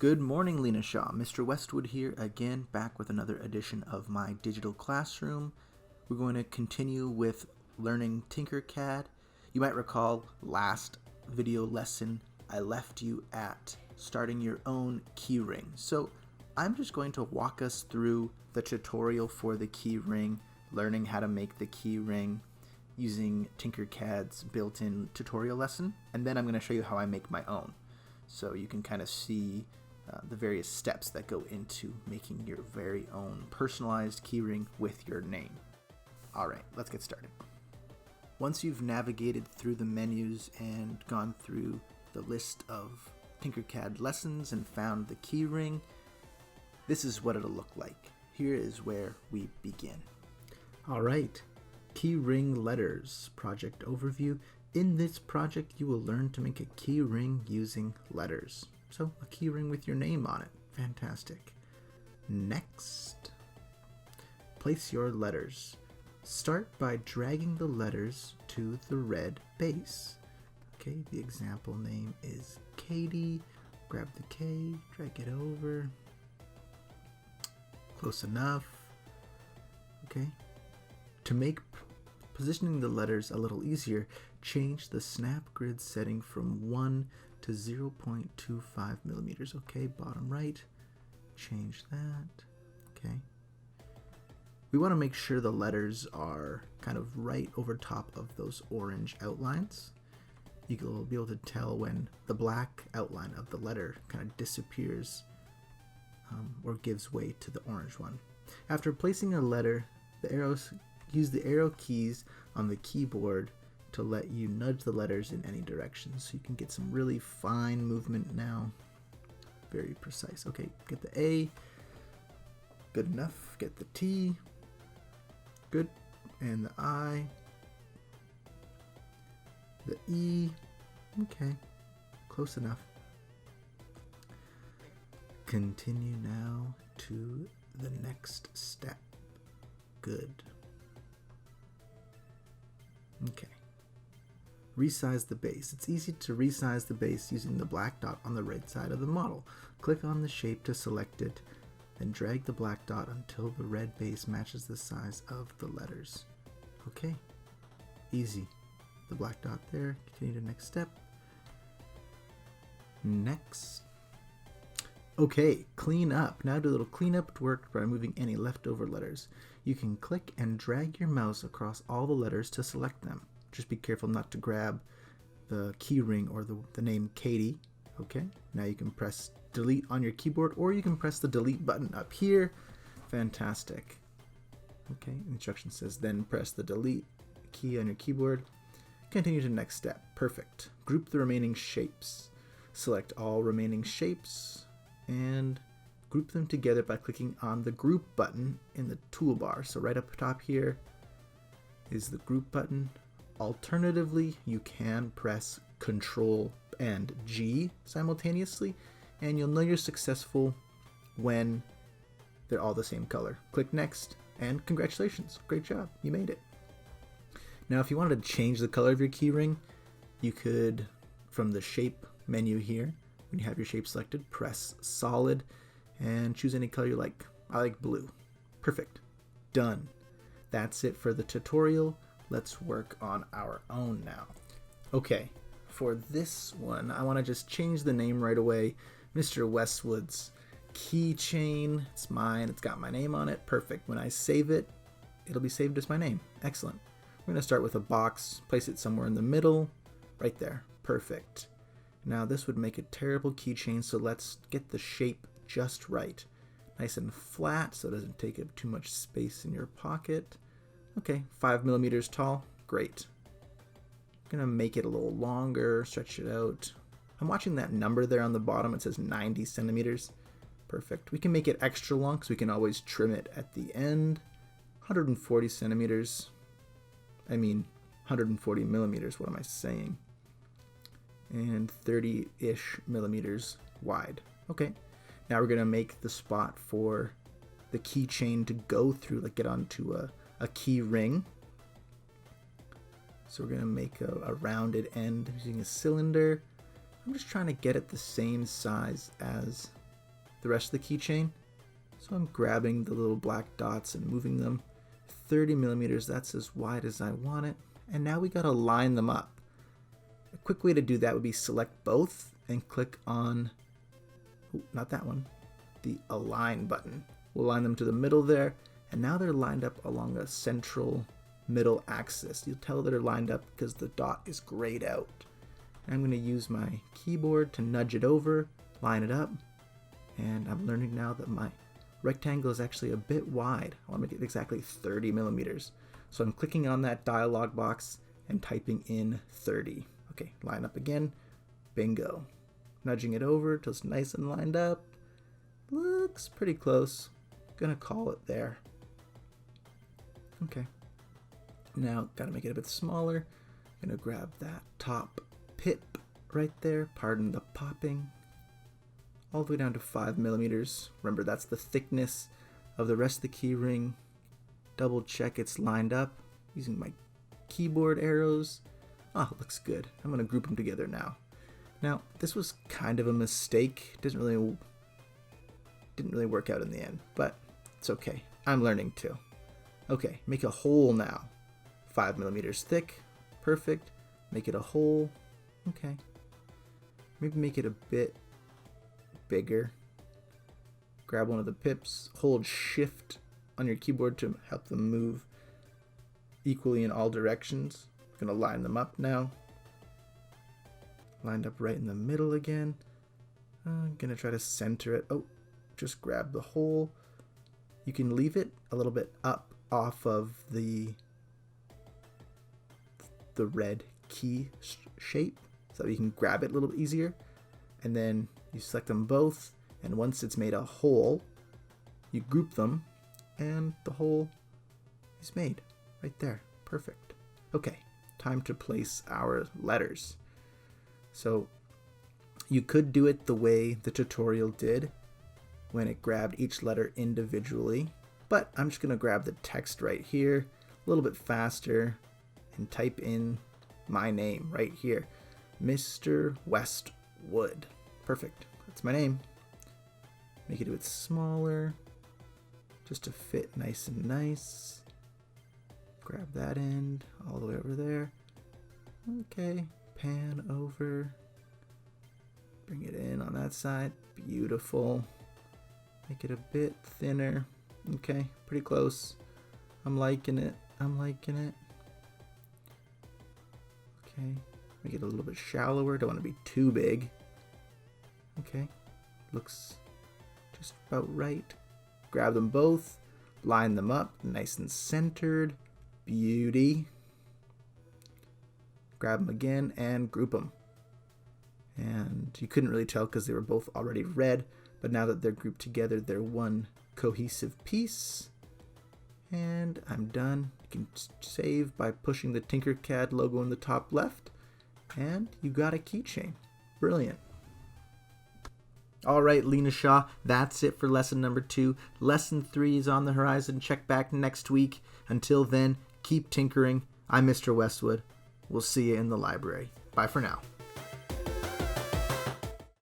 Good morning, Lena Shaw. Mr. Westwood here again, back with another edition of my digital classroom. We're going to continue with learning TinkerCad. You might recall last video lesson I left you at starting your own keyring. So I'm just going to walk us through the tutorial for the keyring, learning how to make the keyring using TinkerCad's built-in tutorial lesson, and then I'm going to show you how I make my own. So you can kind of see the various steps that go into making your very own personalized keyring with your name. Alright, let's get started. Once you've navigated through the menus and gone through the list of TinkerCad lessons and found the keyring, this is what it'll look like. Here is where we begin. Alright, keyring letters project overview. In this project, you will learn to make a keyring using letters. So, a keyring with your name on it. Fantastic. Next, place your letters. Start by dragging the letters to the red base. Okay, the example name is Katie. Grab the K, drag it over. Close enough. Okay. To make positioning the letters a little easier, change the snap grid setting from 1 to 0.25 millimeters. Okay, bottom right, change that. Okay. We want to make sure the letters are kind of right over top of those orange outlines. You'll be able to tell when the black outline of the letter kind of disappears or gives way to the orange one. After placing a letter, use the arrow keys on the keyboard to let you nudge the letters in any direction. So you can get some really fine movement now. Very precise. Okay, get the A. Good enough. Get the T. Good. And the I. The E. Okay. Close enough. Continue now to the next step. Good. Okay. Resize the base. It's easy to resize the base using the black dot on the right side of the model. Click on the shape to select it, then drag the black dot until the red base matches the size of the letters. Okay. Easy. The black dot there. Continue to next step. Next. Okay, clean up. Now do a little cleanup work by removing any leftover letters. You can click and drag your mouse across all the letters to select them. Just be careful not to grab the keyring or the name Katie. Okay, now you can press delete on your keyboard, or you can press the delete button up here. Fantastic. Okay, instruction says then press the delete key on your keyboard. Continue to the next step. Perfect. Group the remaining shapes. Select all remaining shapes and group them together by clicking on the group button in the toolbar. So right up top here is the group button. Alternatively, you can press Control and G simultaneously, and you'll know you're successful when they're all the same color. Click Next, and congratulations, great job, you made it. Now, if you wanted to change the color of your keyring, you could, from the Shape menu here, when you have your shape selected, press Solid and choose any color you like. I like blue. Perfect. Done. That's it for the tutorial. Let's work on our own now. Okay, for this one, I want to just change the name right away. Mr. Westwood's Keychain. It's mine. It's got my name on it. Perfect. When I save it, it'll be saved as my name. Excellent. We're going to start with a box. Place it somewhere in the middle. Right there. Perfect. Now this would make a terrible keychain, so let's get the shape just right. Nice and flat so it doesn't take up too much space in your pocket. Okay, 5 millimeters tall. Great. I'm gonna make it a little longer, stretch it out. I'm watching that number there on the bottom. It says 90 centimeters. Perfect. We can make it extra long because we can always trim it at the end. 140 centimeters. I mean, 140 millimeters. What am I saying? And 30-ish millimeters wide. Okay. Now we're gonna make the spot for the keychain to go through, like get onto a key ring. So we're going to make a rounded end using a cylinder. I'm just trying to get it the same size as the rest of the keychain. So I'm grabbing the little black dots and moving them 30 millimeters. That's as wide as I want it. And now we got to line them up. A quick way to do that would be select both and click on, not that one, the align button. We'll line them to the middle there. And now they're lined up along a central middle axis. You'll tell they're lined up because the dot is grayed out. I'm going to use my keyboard to nudge it over, line it up, and I'm learning now that my rectangle is actually a bit wide. I want to make it exactly 30 millimeters. So I'm clicking on that dialog box and typing in 30. Okay, line up again, bingo. Nudging it over till it's nice and lined up. Looks pretty close. Gonna call it there. Okay. Now, gotta make it a bit smaller. Gonna grab that top pip right there. Pardon the popping. All the way down to 5 millimeters. Remember, that's the thickness of the rest of the key ring. Double check it's lined up using my keyboard arrows. Ah, looks good. I'm gonna group them together now. Now, this was kind of a mistake. Didn't really work out in the end, but it's okay. I'm learning too. Okay, make a hole now. 5 millimeters thick. Perfect. Make it a hole. Okay. Maybe make it a bit bigger. Grab one of the pips. Hold shift on your keyboard to help them move equally in all directions. I'm going to line them up now. Lined up right in the middle again. I'm going to try to center it. Oh, just grab the hole. You can leave it a little bit up off of the red key shape so that you can grab it a little bit easier. And then you select them both, and once it's made a hole, you group them, and the hole is made right there. Perfect. Okay, time to place our letters. So you could do it the way the tutorial did when it grabbed each letter individually, but I'm just gonna grab the text right here a little bit faster and type in my name right here, Mr. Westwood. Perfect, that's my name. Make it a bit smaller just to fit nice and nice. Grab that end all the way over there. Okay, pan over, bring it in on that side. Beautiful. Make it a bit thinner. Okay, pretty close. I'm liking it. I'm liking it. Okay, make it a little bit shallower. Don't want to be too big. Okay, looks just about right. Grab them both, line them up nice and centered. Beauty. Grab them again and group them. And you couldn't really tell because they were both already red, but now that they're grouped together, they're one cohesive piece. And I'm done. You can save by pushing the TinkerCad logo in the top left, and you got a keychain. Brilliant. All right, Lena Shaw, that's it for lesson number 2. Lesson 3 is on the horizon. Check back next week. Until then, keep tinkering. I'm Mr. Westwood. We'll see you in the library. Bye for now.